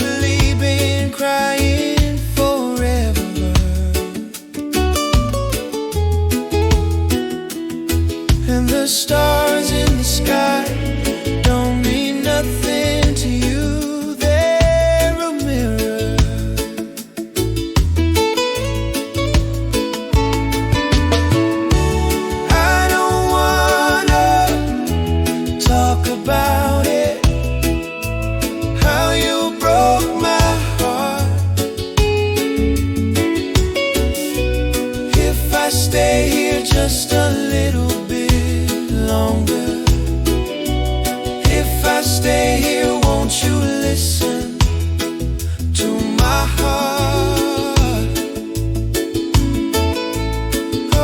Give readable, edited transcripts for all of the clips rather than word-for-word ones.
probably been crying forever. And the stars in the sky don't mean nothing to you. They're a mirror. I don't wanna talk about it, how you broke my heart. If I stay here just a little bit longer, if I stay here, won't you listen to my heart? Oh,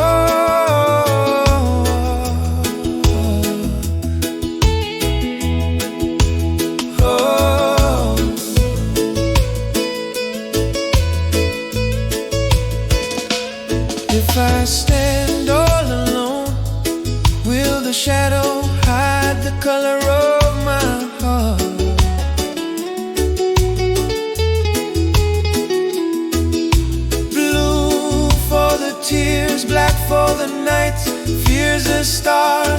oh, oh. If I stand all alone, will the shadow hide the color of my heart? Blue for the tears, black for the nights, fears a star